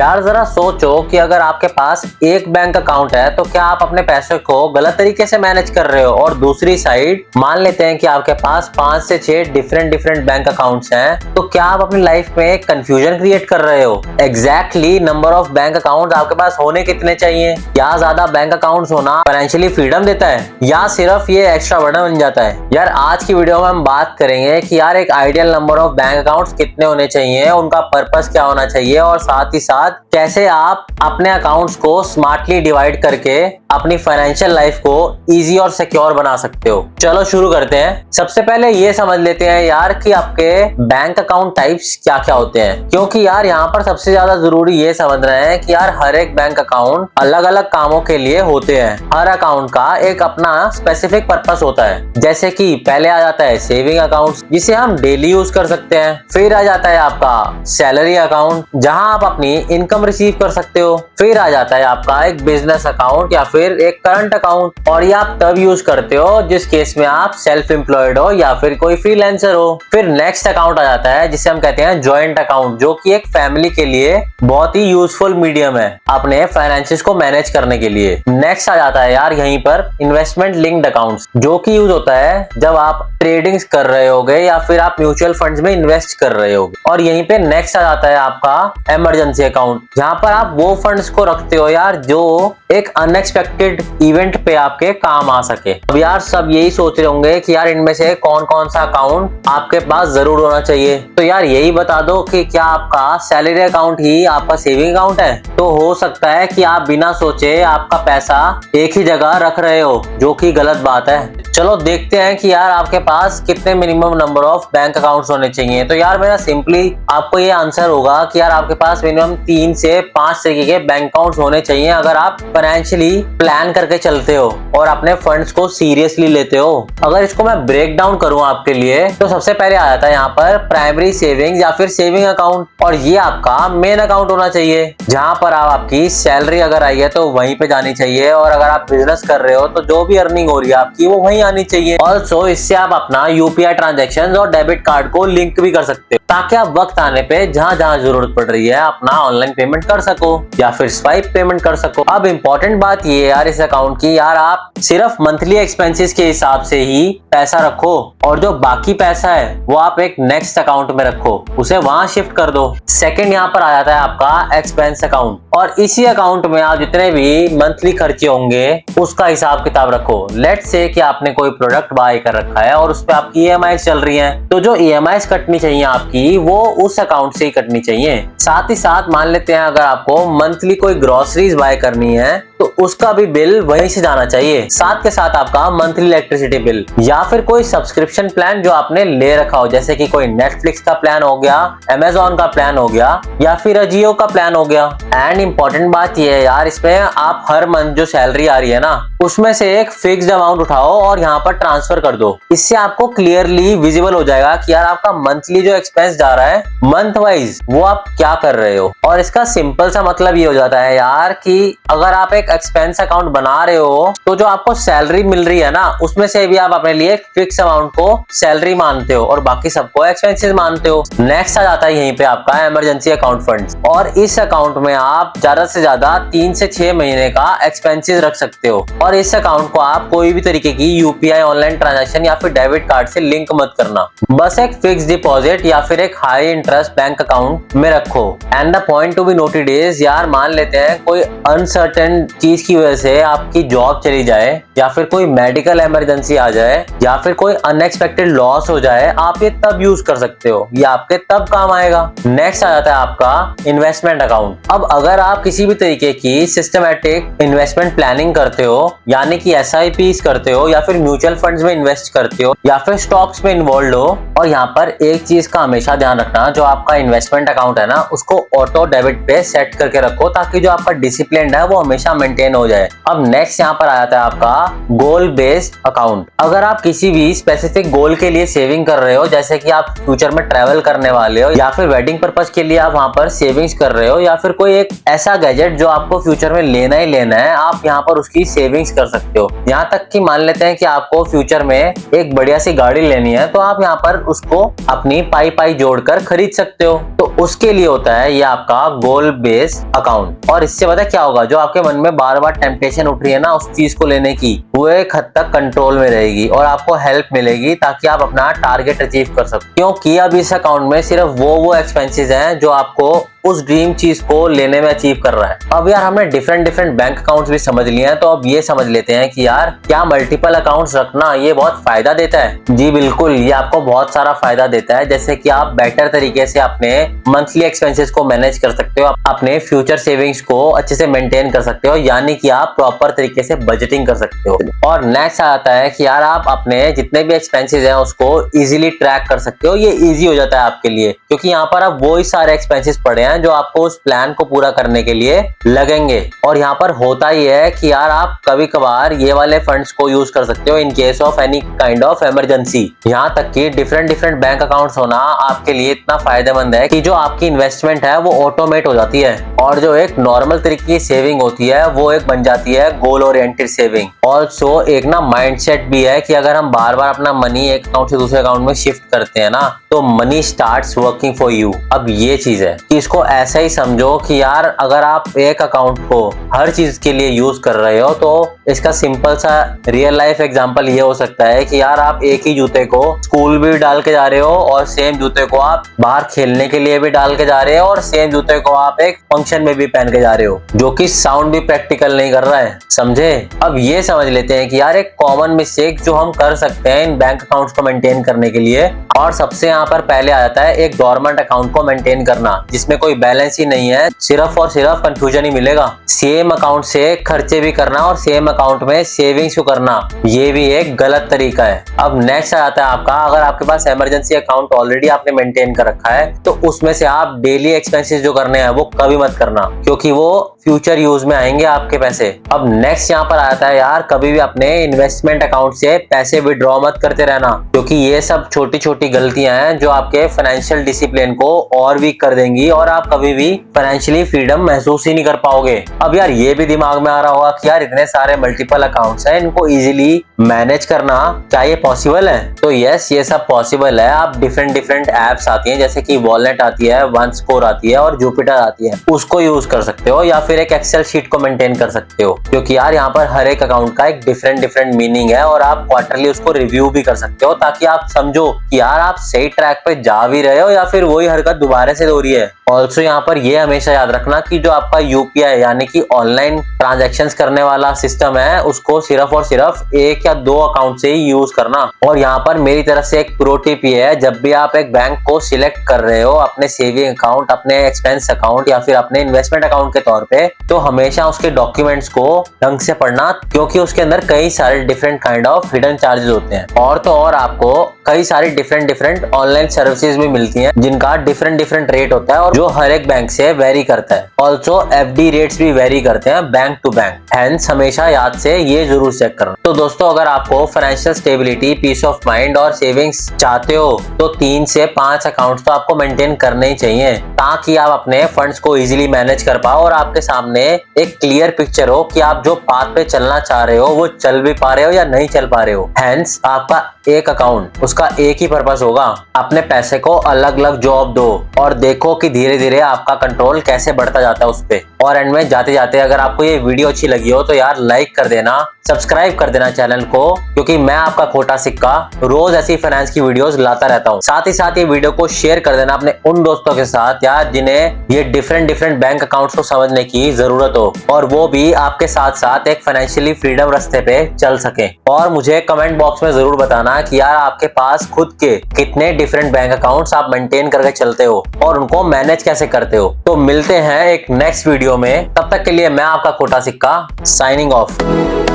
यार जरा सोचो कि अगर आपके पास एक बैंक अकाउंट है तो क्या आप अपने पैसे को गलत तरीके से मैनेज कर रहे हो, और दूसरी साइड मान लेते हैं कि आपके पास 5 से 6 डिफरेंट बैंक अकाउंट्स हैं, तो क्या आप अपनी लाइफ में एक कंफ्यूजन क्रिएट कर रहे हो। Exactly number of bank account आपके पास होने कितने चाहिए? क्या ज्यादा बैंक अकाउंट्स होना फाइनेंशियली फ्रीडम देता है या सिर्फ ये एक्स्ट्रा बर्डन बन जाता है? यार आज की वीडियो में हम बात करेंगे कि यार एक ideal number of bank accounts कितने होने चाहिए, उनका पर्पस क्या होना चाहिए, और साथ ही साथ कैसे आप अपने अकाउंट्स को स्मार्टली डिवाइड करके अपनी फाइनेंशियल लाइफ को इजी और सिक्योर बना सकते हो। चलो शुरू करते हैं। सबसे पहले ये समझ लेते हैं यार कि आपके बैंक अकाउंट टाइप्स क्या क्या होते हैं, क्योंकि यार यहाँ पर सबसे ज्यादा जरूरी ये समझना है कि यार हर एक बैंक अकाउंट अलग अलग कामों के लिए होते हैं। हर अकाउंट का एक अपना स्पेसिफिक पर्पस होता है। जैसे कि पहले आ जाता है सेविंग अकाउंट, जिसे हम डेली यूज कर सकते हैं। फिर आ जाता है आपका सैलरी अकाउंट, जहां आप अपनी इनकम रिसीव कर सकते हो। फिर आ जाता है आपका एक बिजनेस अकाउंट या फिर एक करंट अकाउंट, और ये आप तब यूज करते हो जिस केस में आप सेल्फ एम्प्लॉयड हो या फिर कोई फ्रीलांसर हो। फिर नेक्स्ट अकाउंट आ जाता है जिसे हम कहते हैं जॉइंट अकाउंट, जो कि एक फैमिली के लिए बहुत ही यूजफुल मीडियम है अपने फाइनेंसेस को मैनेज करने के लिए। नेक्स्ट आ जाता है यार यहीं पर इन्वेस्टमेंट लिंक्ड अकाउंट्स, जो कि यूज होता है जब आप ट्रेडिंग्स कर रहे होगे या फिर आप म्यूचुअल फंड्स में इन्वेस्ट कर रहे होगे। और यहीं पे नेक्स्ट आ जाता है आपका इमरजेंसी अकाउंट, जहां पर आप वो फंड्स को रखते हो यार जो एक अनएक्सपेक्टेड इवेंट पे आपके काम आ सके। अब यार सब यही सोच रहे होंगे कि यार इनमें से कौन कौन सा अकाउंट आपके पास जरूर होना चाहिए। तो यार यही बता दो कि क्या आपका सैलरी अकाउंट ही आपका सेविंग अकाउंट है? तो हो सकता है कि आप बिना सोचे आपका पैसा एक ही जगह रख रहे हो, जो कि गलत बात है। चलो देखते हैं कि यार आपके पास कितने minimum number of bank accounts होने चाहिए। तो यार मेरा सिंपली आपको ये आंसर होगा कि यार आपके पास मिनिमम 3 से 5 तरीके के बैंक अकाउंट्स होने चाहिए, अगर आप फाइनेंशियली प्लान करके चलते हो और अपने फंड्स को सीरियसली लेते हो। अगर इसको मैं ब्रेक डाउन करूं आपके लिए, तो सबसे पहले आ जाता है यहाँ पर प्राइमरी सेविंग या फिर सेविंग अकाउंट, और ये आपका मेन अकाउंट होना चाहिए, जहां पर आपकी सैलरी अगर आई है तो वहीं पे जानी चाहिए, और अगर आप बिजनेस कर रहे हो तो जो भी अर्निंग हो रही है आपकी वो वहीं आनी चाहिए। ऑल्सो इससे आप अपना यूपीआई ट्रांजैक्शन और डेबिट कार्ड को लिंक भी कर सकते हो, ताकि आप वक्त आने पे जहां जहां जरूरत पड़ रही है अपना ऑनलाइन पेमेंट कर सको या फिर स्वाइप पेमेंट कर सको। अब इंपॉर्टेंट बात ये है यार इस अकाउंट की, यार आप सिर्फ मंथली एक्सपेंसेस के हिसाब से ही पैसा रखो, और जो बाकी पैसा है वो आप एक नेक्स्ट अकाउंट में रखो, उसे वहां शिफ्ट कर दो। सेकंड यहाँ पर आ जाता है आपका एक्सपेंस अकाउंट, और इसी अकाउंट में आप जितने भी मंथली खर्चे होंगे उसका हिसाब किताब रखो। लेट्स से कि आपने कोई प्रोडक्ट बाय कर रखा है और उस पे आपकी ईएमआई चल रही है, तो जो ईएमआई कटनी चाहिए आपकी वो उस अकाउंट से ही कटनी चाहिए। साथ ही साथ मान लेते हैं अगर आपको मंथली कोई ग्रोसरीज बाय करनी है तो उसका भी बिल वहीं से जाना चाहिए। साथ के साथ आपका मंथली इलेक्ट्रिसिटी बिल या फिर कोई सब्सक्रिप्शन प्लान जो आपने ले रखा हो, जैसे कि कोई नेटफ्लिक्स का प्लान हो गया, अमेजोन का प्लान हो गया, या फिर अजियो का प्लान हो गया। एंड इंपॉर्टेंट बात यह है यार इसमें आप हर मंथ जो सैलरी आ रही है ना, उसमें से एक फिक्स्ड अमाउंट उठाओ और यहाँ पर ट्रांसफर कर दो। इससे आपको क्लियरली विजिबल हो जाएगा कि यार आपका मंथली जो एक्सपेंस जा रहा है मंथ वाइज वो आप क्या कर रहे हो। और इसका सिंपल सा मतलब ये हो जाता है यार कि अगर आप एक एक्सपेंस अकाउंट बना रहे हो तो जो आपको सैलरी मिल रही है ना, उसमें से भी आप अपने लिए फिक्स अमाउंट को सैलरी मानते हो और बाकी सबको एक्सपेंसेस मानते हो। नेक्स्ट आ जाता है यहीं पे आपका इमरजेंसी अकाउंट फंड्स, और इस अकाउंट में आप ज्यादा से ज्यादा 3 से 6 महीने का एक्सपेंसेस रख सकते हो, और इस अकाउंट को आप कोई भी तरीके की यूपीआई ऑनलाइन ट्रांजैक्शन या फिर डेबिट कार्ड से लिंक मत करना, बस एक फिक्स डिपॉजिट या फिर एक हाई इंटरेस्ट बैंक अकाउंट में रखो। And the point to be noted is यार मान लेते हैं कोई अनसर्टेन चीज की वजह से आपकी जॉब चली जाए, या फिर कोई मेडिकल इमरजेंसी आ जाए, या फिर कोई अनएक्सपेक्टेड लॉस हो जाए, आप ये तब यूज कर सकते हो, ये आपके तब काम आएगा। नेक्स्ट आ जाता है आपका इन्वेस्टमेंट अकाउंट। अब अगर आप किसी भी तरीके की सिस्टमैटिक इन्वेस्टमेंट प्लानिंग करते हो, यानी कि एसआईपीस करते हो, या फिर म्यूचुअल फंड्स में इन्वेस्ट करते हो, या फिर स्टॉक्स में इन्वॉल्व हो, और यहाँ पर एक चीज का हमेशा ध्यान रखना, जो आपका इन्वेस्टमेंट अकाउंट है ना उसको ऑटो डेबिट पे सेट करके रखो, ताकि जो आपका डिसिप्लिन है वो हमेशा मेंटेन हो जाए। अब नेक्स्ट यहाँ पर आ जाता है आपका गोल बेस्ड अकाउंट। अगर आप किसी भी स्पेसिफिक गोल के लिए सेविंग कर रहे हो, जैसे कि आप फ्यूचर में ट्रैवल करने वाले हो, या फिर वेडिंग पर्पस के लिए आप वहां पर सेविंग्स कर रहे हो, या फिर कोई एक ऐसा गैजेट जो आपको फ्यूचर में लेना ही लेना है, आप यहाँ पर उसकी सेविंग्स कर सकते हो। यहाँ तक कि मान लेते हैं कि आपको फ्यूचर में एक बढ़िया सी गाड़ी लेनी है, तो आप यहाँ पर उसको अपनी पाई पाई जोड़कर खरीद सकते हो। तो उसके लिए होता है ये आपका गोल बेस्ड अकाउंट। और इससे पता क्या होगा, जो आपके मन में बार बार टेम्पटेशन उठ रही है ना उस चीज को लेने की, वो एक हद तक कंट्रोल में रहेगी और आपको हेल्प मिलेगी ताकि आप अपना टारगेट अचीव कर सको। क्योंकि अब इस अकाउंट में सिर्फ वो एक्सपेंसेस हैं जो आपको उस ड्रीम चीज को लेने में अचीव कर रहा है। अब यार हमने डिफरेंट बैंक अकाउंट्स भी समझ लिए हैं, तो अब ये समझ लेते हैं कि यार क्या मल्टीपल अकाउंट्स रखना ये बहुत फायदा देता है। जी बिल्कुल, ये आपको बहुत सारा फायदा देता है। जैसे कि आप बेटर तरीके से अपने मंथली एक्सपेंसेस को मैनेज कर सकते हो, अपने फ्यूचर सेविंग्स को अच्छे से मेंटेन कर सकते हो, यानी कि आप प्रॉपर तरीके से बजटिंग कर सकते हो। और नेक्स्ट आता है कि यार आप अपने जितने भी एक्सपेंसेस हैं उसको इजीली ट्रैक कर सकते हो। ये इजी हो जाता है आपके लिए, क्योंकि यहाँ पर अब वो ही सारे एक्सपेंसेस पड़े हैं जो आपको उस प्लान को पूरा करने के लिए लगेंगे। और यहाँ पर होता ही है कि यार आप कभी कभार ये वाले फंड्स को यूज कर सकते हो in case of any kind of emergency. यहाँ तक कि डिफरेंट बैंक अकाउंट्स होना आपके लिए इतना फायदेमंद है कि जो आपकी इन्वेस्टमेंट है वो ऑटोमेट हो जाती है, और जो एक नॉर्मल तरीके की सेविंग होती है वो एक बन जाती है गोल ओरिएंटेड सेविंग। ऑल्सो एक ना माइंडसेट भी है कि अगर हम बार बार अपना मनी एक अकाउंट से दूसरे अकाउंट में शिफ्ट करते हैं ना, तो money starts working for you. अब ये चीज है कि इसको ऐसा ही समझो कि यार अगर आप एक अकाउंट को हर चीज के लिए यूज कर रहे हो, तो इसका सिंपल सा रियल लाइफ एग्जांपल ये हो सकता है कि यार आप एक ही जूते को स्कूल भी डाल के जा रहे हो, और सेम जूते को आप बाहर खेलने के लिए भी डाल के जा रहे हो, और सेम जूते को आप एक फंक्शन में भी पहन के जा रहे हो, जो कि साउंड भी प्रैक्टिकल नहीं कर रहा है। समझे? अब ये समझ लेते हैं कि यार एक कॉमन मिस्टेक जो हम कर सकते हैं इन बैंक अकाउंट्स को मेंटेन करने के लिए, और सबसे यहाँ पर पहले आ जाता है एक डोरमेंट अकाउंट को मेंटेन करना, जिसमें कोई बैलेंस ही नहीं है, सिर्फ और सिर्फ कंफ्यूजन ही मिलेगा। सेम अकाउंट से खर्चे भी करना और सेम अकाउंट में सेविंग्स भी करना, ये भी एक गलत तरीका है। अब नेक्स्ट आता है आपका, अगर आपके पास इमरजेंसी अकाउंट ऑलरेडी आपने मेंटेन कर रखा है, तो उसमें से आप डेली एक्सपेंसेस जो करने हैं वो कभी मत करना, क्योंकि वो फ्यूचर यूज में आएंगे आपके पैसे। अब नेक्स्ट यहाँ पर आता है यार, कभी भी अपने इन्वेस्टमेंट अकाउंट से पैसे विड्रॉ मत करते रहना, क्योंकि ये सब छोटी छोटी गलतियां हैं जो आपके फाइनेंशियल डिसिप्लिन को और वीक कर देंगी, और आप कभी भी फाइनेंशियली फ्रीडम महसूस ही नहीं कर पाओगे। अब यार ये भी दिमाग में आ रहा होगा कि यार इतने सारे मल्टीपल अकाउंट्स हैं, इनको इजीली मैनेज करना क्या ये पॉसिबल है? तो यस, ये सब पॉसिबल है। आप डिफरेंट एप्स आती हैं, जैसे कि वॉलेट आती है, वन स्कोर आती है और जुपिटर आती है, उसको यूज कर सकते हो, या फिर एक एक्सेल शीट को मेंटेन कर सकते हो, क्योंकि यार यहाँ पर हर एक अकाउंट का एक डिफरेंट मीनिंग है, और आप क्वार्टरली उसको रिव्यू भी कर सकते हो, ताकि आप समझो कि यार आप सही ट्रैक पे जा भी रहे हो या फिर वही हरकत दोबारा से हो रही है। ऑल्सो यहाँ पर ये हमेशा याद रखना कि जो आपका यूपीआई यानी कि ऑनलाइन ट्रांजैक्शंस करने वाला सिस्टम है, उसको सिर्फ और सिर्फ एक या दो अकाउंट से ही यूज करना। और यहाँ पर मेरी तरफ से एक प्रो टिप ये है, जब भी आप एक बैंक को सिलेक्ट कर रहे हो अपने सेविंग अकाउंट, अपने एक्सपेंस अकाउंट या फिर अपने इन्वेस्टमेंट अकाउंट के तौर पे, तो हमेशा उसके डॉक्यूमेंट्स को ढंग से पढ़ना, क्योंकि उसके अंदर कई सारे different kind of hidden charges होते हैं। और तो और आपको कई सारी डिफरेंट ऑनलाइन सर्विसेज भी मिलती हैं, जिनका डिफरेंट रेट होता है और जो हर एक बैंक से वेरी करता है। ऑल्सो एफडी रेट्स भी वेरी करते हैं बैंक टू बैंक, हेंस हमेशा याद से ये जरूर चेक करना। तो दोस्तों, अगर आपको financial stability, peace of mind और सेविंग्स चाहते हो, तो 3 से 5 अकाउंट्स तो आपको मेंटेन करने ही चाहिए, ताकि आप अपने फंड्स को इजीली मैनेज कर पाओ और आपके सामने एक क्लियर पिक्चर हो कि आप जो पाथ पे चलना चाह रहे हो वो चल भी पा रहे हो या नहीं चल पा रहे हो। हेंस आपका एक अकाउंट, उसका एक ही पर्पस होगा, अपने पैसे को अलग अलग जॉब दो और देखो कि धीरे धीरे आपका कंट्रोल कैसे बढ़ता जाता है उस पे। और एंड में जाते जाते अगर आपको ये वीडियो अच्छी लगी हो तो यार लाइक कर देना, सब्सक्राइब कर देना चैनल को, क्योंकि मैं आपका खोटा सिक्का रोज ऐसी फाइनेंस की वीडियोस लाता रहता हूँ। साथ ही साथ ये वीडियो को शेयर कर देना अपने उन दोस्तों के साथ यार, जिन्हें ये डिफरेंट बैंक अकाउंट्स को समझने की जरूरत हो, और वो भी आपके साथ साथ एक फाइनेंशियली फ्रीडम रास्ते पे चल सके। और मुझे कमेंट बॉक्स में जरूर बताना कि यार आपके पास खुद के कितने डिफरेंट बैंक अकाउंट्स आप मेंटेन करके चलते हो और उनको मैनेज कैसे करते हो। तो मिलते हैं एक नेक्स्ट वीडियो में, तब तक के लिए मैं आपका खोटा सिक्का साइनिंग ऑफ।